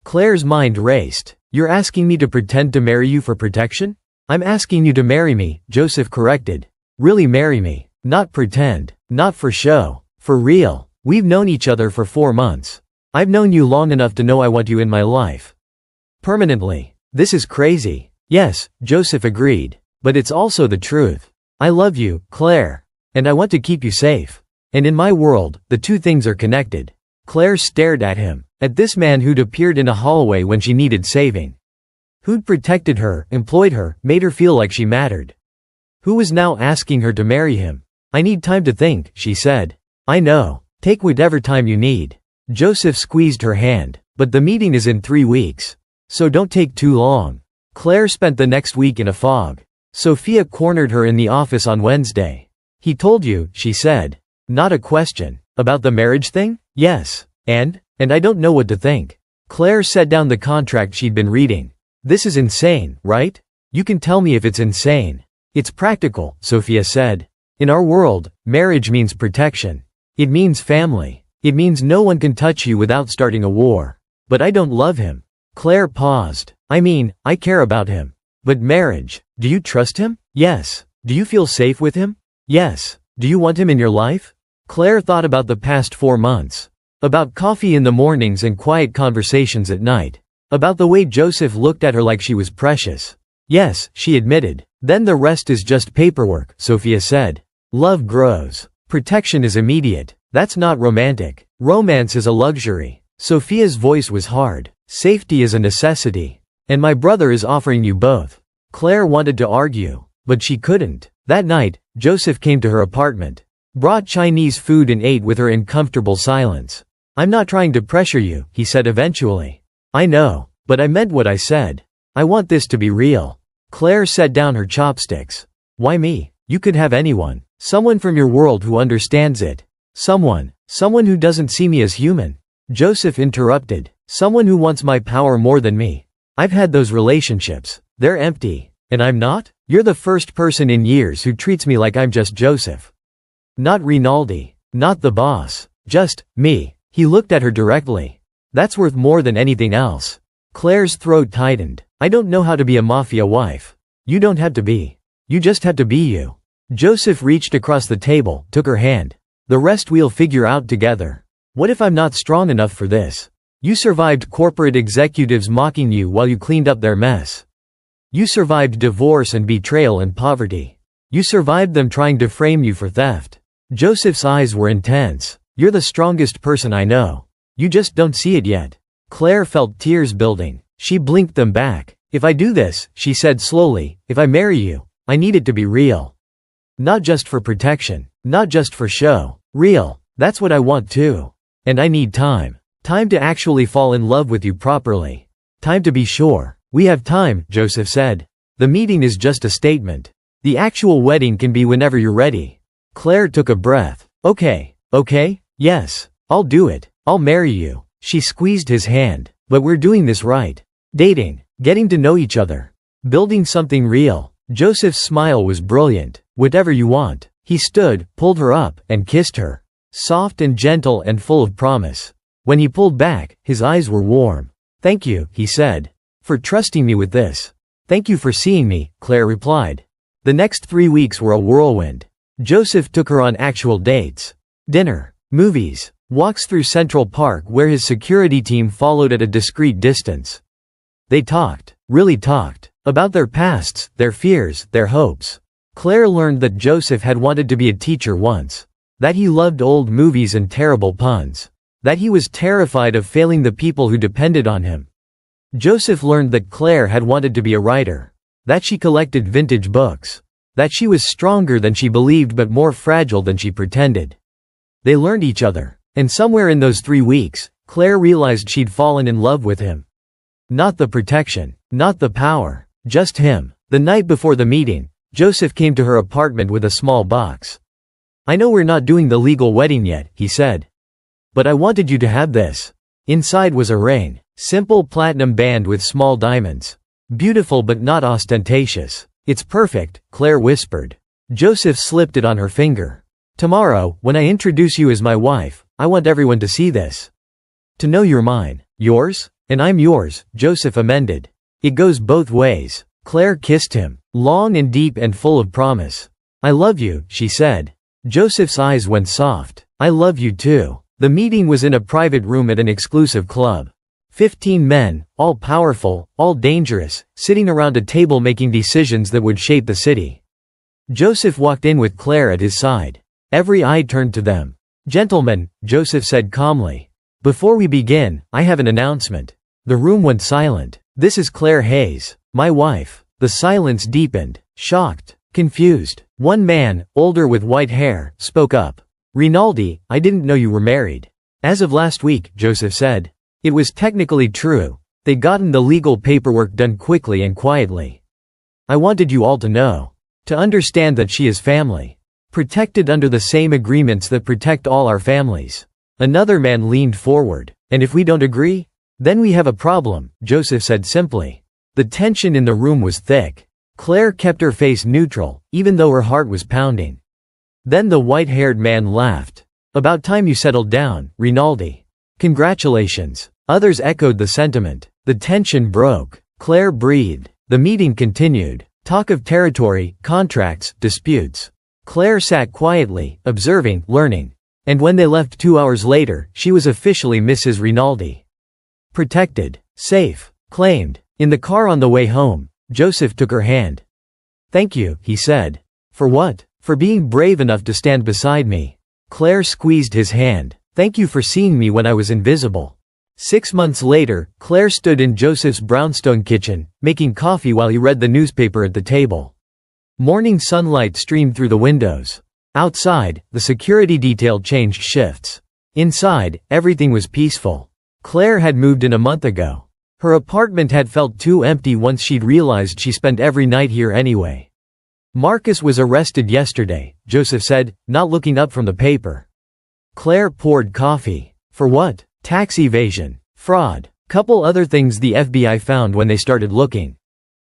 Claire's mind raced. You're asking me to pretend to marry you for protection? I'm asking you to marry me, Joseph corrected. Really marry me. Not pretend. Not for show. For real. We've known each other for 4 months. I've known you long enough to know I want you in my life. Permanently. This is crazy. Yes, Joseph agreed. But it's also the truth. I love you, Claire. And I want to keep you safe. And in my world, the two things are connected. Claire stared at him. At this man who'd appeared in a hallway when she needed saving. Who'd protected her, employed her, made her feel like she mattered. Who was now asking her to marry him. I need time to think, she said. I know. Take whatever time you need. Joseph squeezed her hand. But the meeting is in 3 weeks. So don't take too long. Claire spent the next week in a fog. Sophia cornered her in the office on Wednesday. He told you, she said. Not a question. About the marriage thing? Yes. And I don't know what to think. Claire set down the contract she'd been reading. This is insane, right? You can tell me if it's insane. It's practical, Sophia said. In our world, marriage means protection. It means family. It means no one can touch you without starting a war. But I don't love him. Claire paused. I mean, I care about him. But marriage, do you trust him? Yes. Do you feel safe with him? Yes. Do you want him in your life? Claire thought about the past 4 months. About coffee in the mornings and quiet conversations at night. About the way Joseph looked at her like she was precious. Yes, she admitted. Then the rest is just paperwork, Sophia said. Love grows. Protection is immediate. That's not romantic. Romance is a luxury. Sophia's voice was hard. Safety is a necessity. And my brother is offering you both. Claire wanted to argue, but she couldn't. That night, Joseph came to her apartment. Brought Chinese food and ate with her in comfortable silence. I'm not trying to pressure you, he said eventually. I know, but I meant what I said. I want this to be real. Claire set down her chopsticks. Why me? You could have anyone. Someone from your world who understands it. Someone who doesn't see me as human. Joseph interrupted. Someone who wants my power more than me. I've had those relationships. They're empty. And I'm not? You're the first person in years who treats me like I'm just Joseph. Not Rinaldi. Not the boss. Just me. He looked at her directly. That's worth more than anything else. Claire's throat tightened. I don't know how to be a mafia wife. You don't have to be. You just have to be you. Joseph reached across the table, took her hand. The rest we'll figure out together. What if I'm not strong enough for this? You survived corporate executives mocking you while you cleaned up their mess. You survived divorce and betrayal and poverty. You survived them trying to frame you for theft. Joseph's eyes were intense. You're the strongest person I know. You just don't see it yet. Claire felt tears building. She blinked them back. If I do this, she said slowly, if I marry you, I need it to be real. Not just for protection. Not just for show. Real. That's what I want too. And I need time. Time to actually fall in love with you properly. Time to be sure. We have time, Joseph said. The meeting is just a statement. The actual wedding can be whenever you're ready. Claire took a breath. Okay. Yes. I'll do it. I'll marry you. She squeezed his hand. But we're doing this right. Dating. Getting to know each other. Building something real. Joseph's smile was brilliant. Whatever you want. He stood, pulled her up, and kissed her. Soft and gentle and full of promise. When he pulled back, his eyes were warm. Thank you, he said. For trusting me with this. Thank you for seeing me, Claire replied. The next 3 weeks were a whirlwind. Joseph took her on actual dates. Dinner. Movies. Walks through Central Park where his security team followed at a discreet distance. They talked. Really talked. About their pasts, their fears, their hopes. Claire learned that Joseph had wanted to be a teacher once. That he loved old movies and terrible puns. That he was terrified of failing the people who depended on him. Joseph learned that Claire had wanted to be a writer. That she collected vintage books. That she was stronger than she believed but more fragile than she pretended. They learned each other. And somewhere in those 3 weeks, Claire realized she'd fallen in love with him. Not the protection, not the power, just him. The night before the meeting, Joseph came to her apartment with a small box. "I know we're not doing the legal wedding yet," he said. "But I wanted you to have this." Inside was a ring. Simple platinum band with small diamonds. Beautiful but not ostentatious. "It's perfect," Claire whispered. Joseph slipped it on her finger. "Tomorrow, when I introduce you as my wife, I want everyone to see this. To know you're mine. Yours? And I'm yours," Joseph amended. "It goes both ways." Claire kissed him, long and deep and full of promise. "I love you," she said. Joseph's eyes went soft. "I love you too." The meeting was in a private room at an exclusive club. 15 men, all powerful, all dangerous, sitting around a table making decisions that would shape the city. Joseph walked in with Claire at his side. Every eye turned to them. "Gentlemen," Joseph said calmly. "Before we begin, I have an announcement." The room went silent. "This is Claire Hayes, my wife." The silence deepened. Shocked, confused. One man, older with white hair, spoke up. "Rinaldi, I didn't know you were married." "As of last week," Joseph said. It was technically true. They'd gotten the legal paperwork done quickly and quietly. "I wanted you all to know. To understand that she is family. Protected under the same agreements that protect all our families." Another man leaned forward. "And if we don't agree? Then we have a problem," Joseph said simply. The tension in the room was thick. Claire kept her face neutral, even though her heart was pounding. Then the white-haired man laughed. "About time you settled down, Rinaldi. Congratulations." Others echoed the sentiment. The tension broke. Claire breathed. The meeting continued. Talk of territory, contracts, disputes. Claire sat quietly, observing, learning. And when they left 2 hours later, she was officially Mrs. Rinaldi. Protected. Safe. Claimed. In the car on the way home, Joseph took her hand. "Thank you," he said. "For what?" "For being brave enough to stand beside me." Claire squeezed his hand. "Thank you for seeing me when I was invisible." 6 months later, Claire stood in Joseph's brownstone kitchen, making coffee while he read the newspaper at the table. Morning sunlight streamed through the windows. Outside, the security detail changed shifts. Inside, everything was peaceful. Claire had moved in a month ago. Her apartment had felt too empty once she'd realized she spent every night here anyway. "Marcus was arrested yesterday," Joseph said, not looking up from the paper. Claire poured coffee. "For what?" "Tax evasion. Fraud. Couple other things the FBI found when they started looking."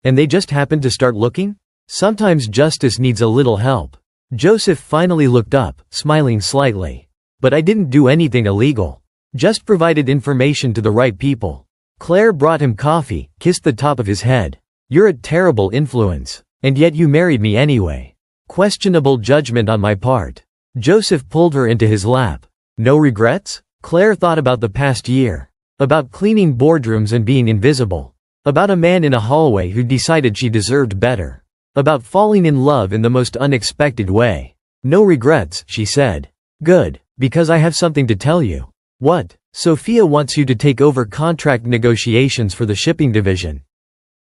"And they just happened to start looking?" "Sometimes justice needs a little help." Joseph finally looked up, smiling slightly. "But I didn't do anything illegal. Just provided information to the right people." Claire brought him coffee, kissed the top of his head. "You're a terrible influence. And yet you married me anyway. Questionable judgment on my part." Joseph pulled her into his lap. "No regrets?" Claire thought about the past year. About cleaning boardrooms and being invisible. About a man in a hallway who decided she deserved better. About falling in love in the most unexpected way. "No regrets," she said. "Good, because I have something to tell you." "What?" "Sophia wants you to take over contract negotiations for the shipping division.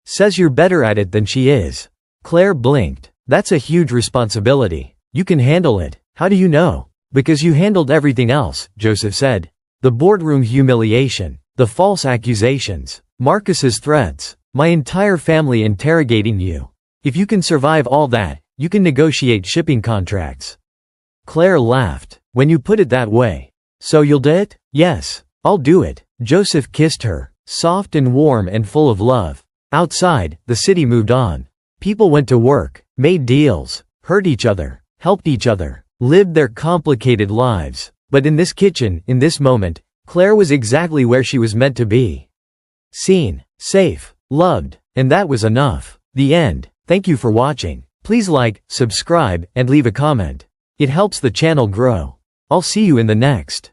Says you're better at it than she is." Claire blinked. "That's a huge responsibility. You can handle it." "How do you know?" "Because you handled everything else," Joseph said. "The boardroom humiliation. The false accusations. Marcus's threats. My entire family interrogating you. If you can survive all that, you can negotiate shipping contracts." Claire laughed. "When you put it that way. So you'll do it?" "Yes, I'll do it." Joseph kissed her, soft and warm and full of love. Outside, the city moved on. People went to work, made deals, hurt each other, helped each other, lived their complicated lives. But in this kitchen, in this moment, Claire was exactly where she was meant to be. Seen, safe, loved, and that was enough. The end. Thank you for watching. Please like, subscribe, and leave a comment. It helps the channel grow. I'll see you in the next.